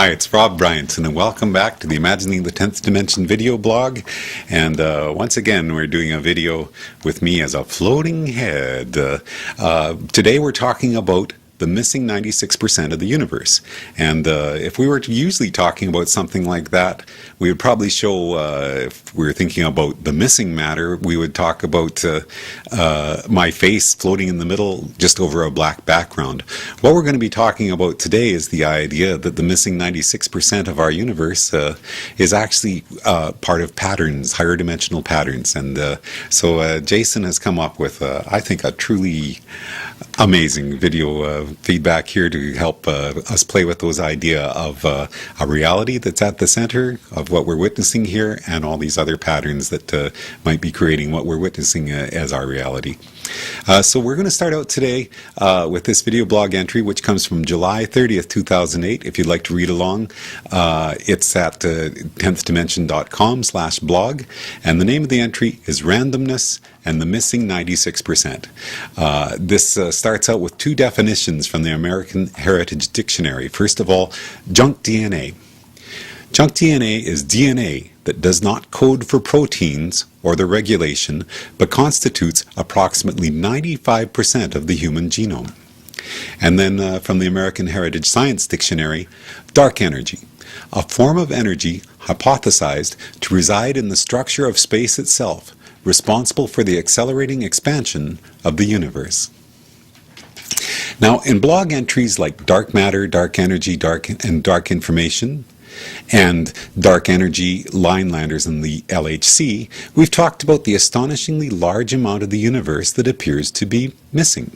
Hi, it's Rob Bryanson, and welcome back to the Imagining the 10th Dimension video blog. And once again, we're doing a video with me as a floating head. Today we're talking about the missing 96% of the universe. And if we were usually talking about something like that, we would probably show, if we were thinking about the missing matter, we would talk about my face floating in the middle just over a black background. What we're going to be talking about today is the idea that the missing 96% of our universe is actually part of patterns, higher dimensional patterns. And so Jason has come up with, I think, a truly amazing video feedback here to help us play with those idea of a reality that's at the center of what we're witnessing here, and all these other patterns that might be creating what we're witnessing as our reality. So we're going to start out today with this video blog entry, which comes from July 30th, 2008. If you'd like to read along, it's at 10thdimension.com/blog, and the name of the entry is Randomness and the Missing 96%. This starts out with two definitions from the American Heritage Dictionary. First of all, junk DNA. Junk DNA is DNA that does not code for proteins or their regulation, but constitutes approximately 95% of the human genome. And then from the American Heritage Science Dictionary, dark energy, a form of energy hypothesized to reside in the structure of space itself, responsible for the accelerating expansion of the universe. Now, in blog entries like dark matter, dark energy, dark information, and dark energy linelanders in the LHC, we've talked about the astonishingly large amount of the universe that appears to be missing.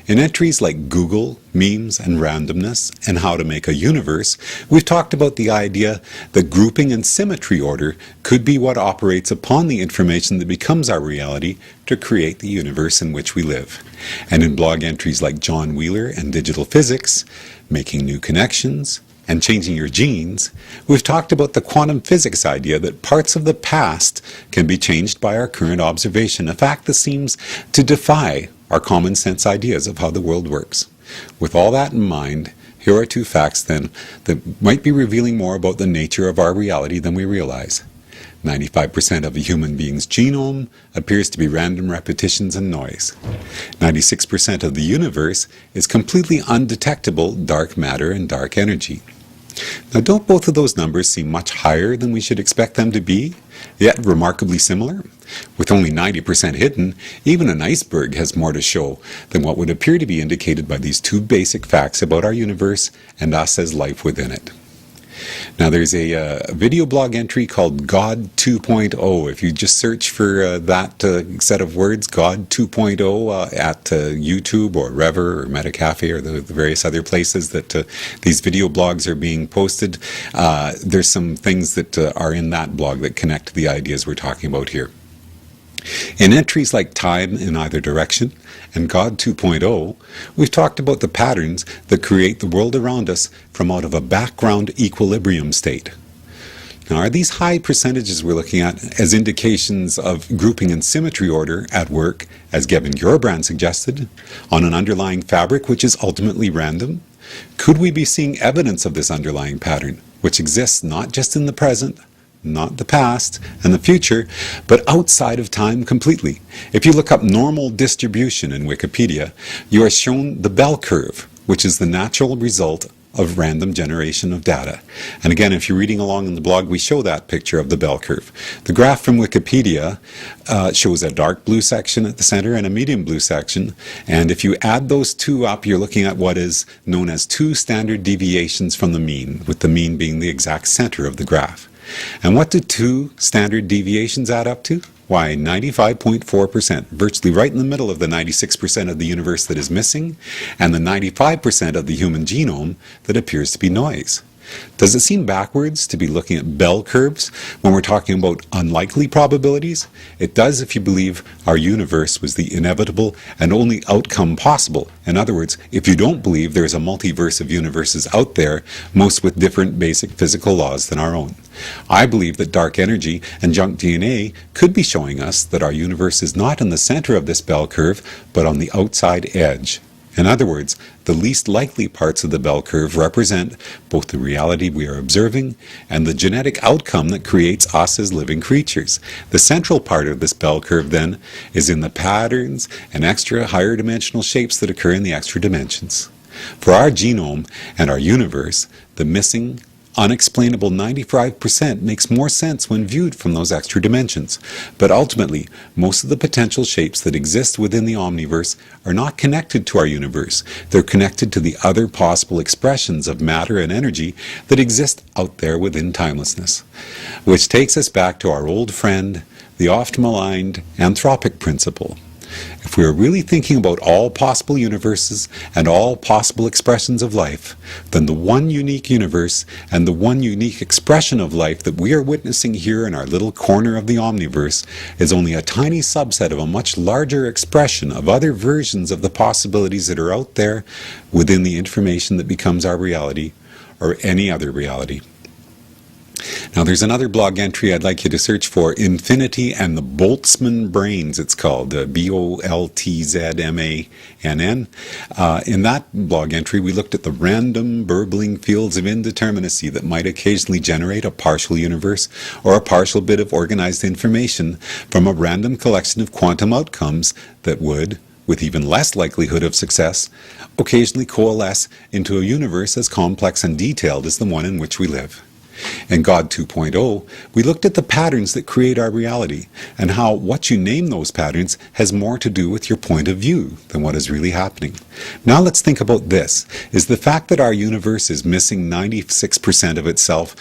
In entries like Google, memes, and randomness, and how to make a universe, we've talked about the idea that grouping and symmetry order could be what operates upon the information that becomes our reality to create the universe in which we live. And in blog entries like John Wheeler and digital physics, making new connections, and changing your genes, we've talked about the quantum physics idea that parts of the past can be changed by our current observation, a fact that seems to defy our common sense ideas of how the world works. With all that in mind, here are two facts then that might be revealing more about the nature of our reality than we realize. 95% of a human being's genome appears to be random repetitions and noise. 96% of the universe is completely undetectable dark matter and dark energy. Now, don't both of those numbers seem much higher than we should expect them to be, yet remarkably similar? With only 90% hidden, even an iceberg has more to show than what would appear to be indicated by these two basic facts about our universe and us as life within it. Now, there's a video blog entry called God 2.0. If you just search for that set of words, God 2.0, at YouTube or Rever or Metacafe or the various other places that these video blogs are being posted, there's some things that are in that blog that connect to the ideas we're talking about here. In entries like Time in Either Direction and God 2.0, we've talked about the patterns that create the world around us from out of a background equilibrium state. Now, are these high percentages we're looking at as indications of grouping and symmetry order at work, as Gavin Gurbrand suggested, on an underlying fabric which is ultimately random? Could we be seeing evidence of this underlying pattern, which exists not just in the present, not the past and the future, but outside of time completely? If you look up normal distribution in Wikipedia, you are shown the bell curve, which is the natural result of random generation of data. And again, if you're reading along in the blog, we show that picture of the bell curve. The graph from Wikipedia shows a dark blue section at the center and a medium blue section. And if you add those two up, you're looking at what is known as two standard deviations from the mean, with the mean being the exact center of the graph. And what do two standard deviations add up to? Why, 95.4%, virtually right in the middle of the 96% of the universe that is missing, and the 95% of the human genome that appears to be noise. Does it seem backwards to be looking at bell curves when we're talking about unlikely probabilities? It does if you believe our universe was the inevitable and only outcome possible. In other words, if you don't believe there's a multiverse of universes out there, most with different basic physical laws than our own. I believe that dark energy and junk DNA could be showing us that our universe is not in the center of this bell curve, but on the outside edge. In other words, the least likely parts of the bell curve represent both the reality we are observing and the genetic outcome that creates us as living creatures. The central part of this bell curve, then, is in the patterns and extra higher dimensional shapes that occur in the extra dimensions. For our genome and our universe, the missing, unexplainable 95% makes more sense when viewed from those extra dimensions. But ultimately, most of the potential shapes that exist within the omniverse are not connected to our universe. They're connected to the other possible expressions of matter and energy that exist out there within timelessness. Which takes us back to our old friend, the oft-maligned anthropic principle. If we are really thinking about all possible universes and all possible expressions of life, then the one unique universe and the one unique expression of life that we are witnessing here in our little corner of the omniverse is only a tiny subset of a much larger expression of other versions of the possibilities that are out there within the information that becomes our reality or any other reality. Now there's another blog entry I'd like you to search for, Infinity and the Boltzmann Brains, it's called, Boltzmann. In that blog entry we looked at the random burbling fields of indeterminacy that might occasionally generate a partial universe or a partial bit of organized information from a random collection of quantum outcomes that would, with even less likelihood of success, occasionally coalesce into a universe as complex and detailed as the one in which we live. In God 2.0, we looked at the patterns that create our reality and how what you name those patterns has more to do with your point of view than what is really happening. Now let's think about this. Is the fact that our universe is missing 96% of itself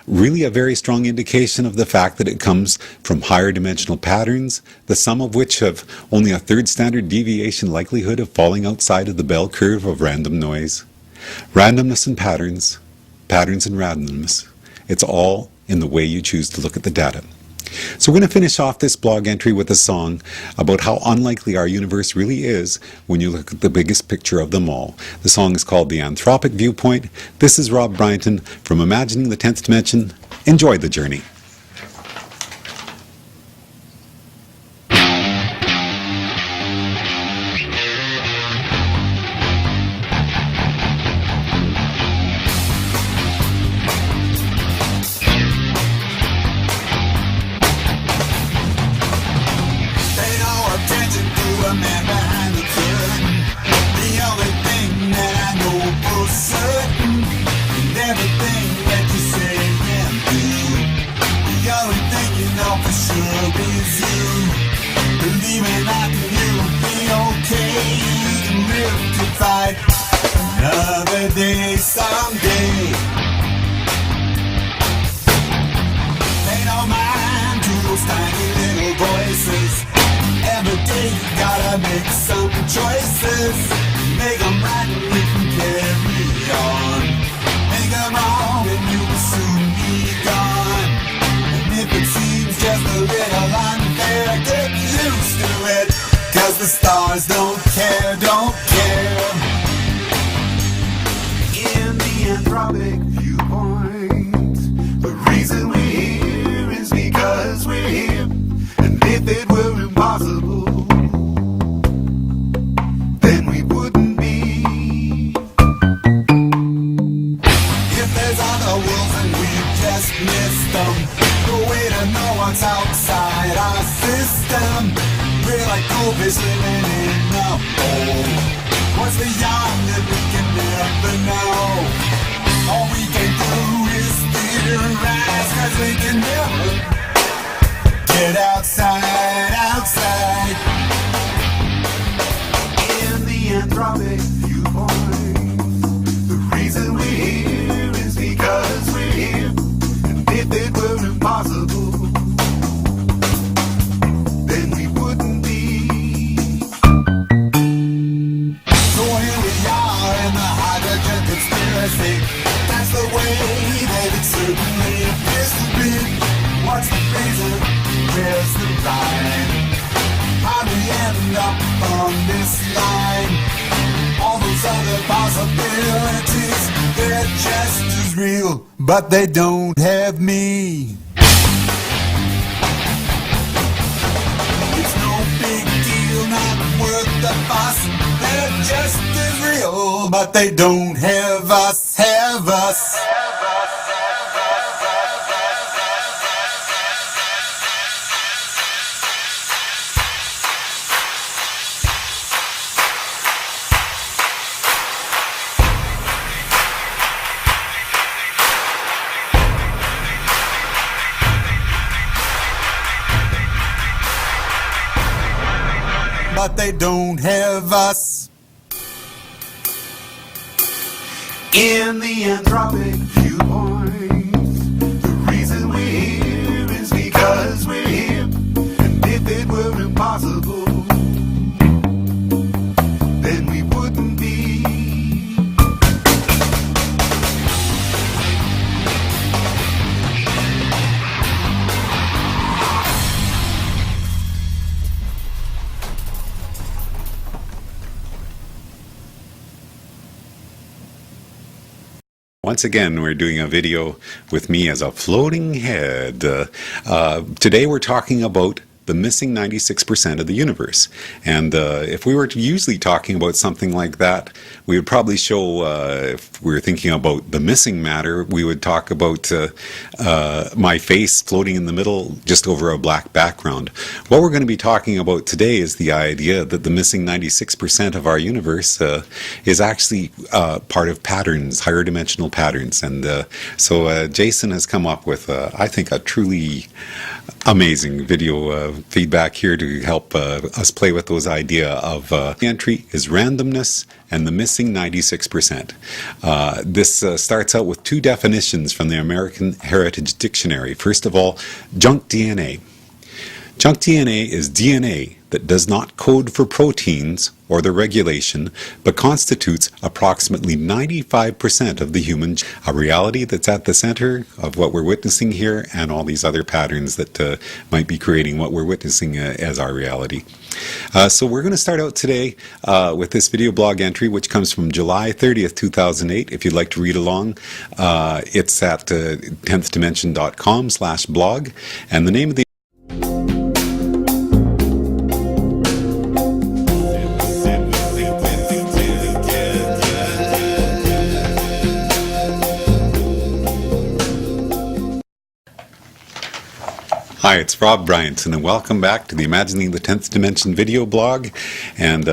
really a very strong indication of the fact that it comes from higher dimensional patterns, the sum of which have only a third standard deviation likelihood of falling outside of the bell curve of random noise? Randomness and patterns, patterns and randomness. It's all in the way you choose to look at the data. So we're going to finish off this blog entry with a song about how unlikely our universe really is when you look at the biggest picture of them all. The song is called The Anthropic Viewpoint. This is Rob Bryanton from Imagining the 10th Dimension. Enjoy the journey. Another day, someday. Pay no mind to those tiny little voices. Every day you gotta make some choices. Make them right and you can carry on. Make them wrong and you will soon be gone. And if it seems just a little unfair, get used to it. 'Cause the stars don't care, don't care. In the anthropic viewpoint, the reason we're here is because we're here. And if it were impossible, then we wouldn't be. If there's other worlds and we've just missed them, the way to know what's outside our system. We're like goldfish living in a bowl. What's beyond it we can never know. All we can do is theorize, 'cause we can never get outside, outside. In the anthropic viewpoint, the reason we're here is because we're here. And if it were impossible, then we wouldn't be. So here we are in the hydrogen conspiracy. That's the way that it certainly appears to be. What's the reason? Where's the rhyme? How do we end up on this line? All those other possibilities, they're just as real, but they don't have me. It's no big deal, not worth the fuss. They're just as real, but they don't have us, have us. But they don't have us. In the anthropic viewpoint, the reason we're here is because we're here. And if it were impossible, then we wouldn't be. Once again, we're doing a video with me as a floating head. Today we're talking about the missing 96% of the universe. And if we were usually talking about something like that, we would probably show, if we were thinking about the missing matter, we would talk about my face floating in the middle just over a black background. What we're going to be talking about today is the idea that the missing 96% of our universe is actually part of patterns, higher dimensional patterns. And so Jason has come up with, I think, a truly amazing video feedback here to help us play with those idea of the entry is randomness and the missing 96%. This starts out with two definitions from the American Heritage Dictionary. First of all, junk DNA. Junk DNA is DNA that does not code for proteins or their regulation, but constitutes approximately 95% of the human, a reality that's at the center of what we're witnessing here and all these other patterns that might be creating what we're witnessing as our reality. So we're going to start out today with this video blog entry, which comes from July 30th, 2008. If you'd like to read along, it's at 10thdimension.com/blog, and the name of the Hi, it's Rob Bryant, and welcome back to the Imagining the 10th Dimension video blog. And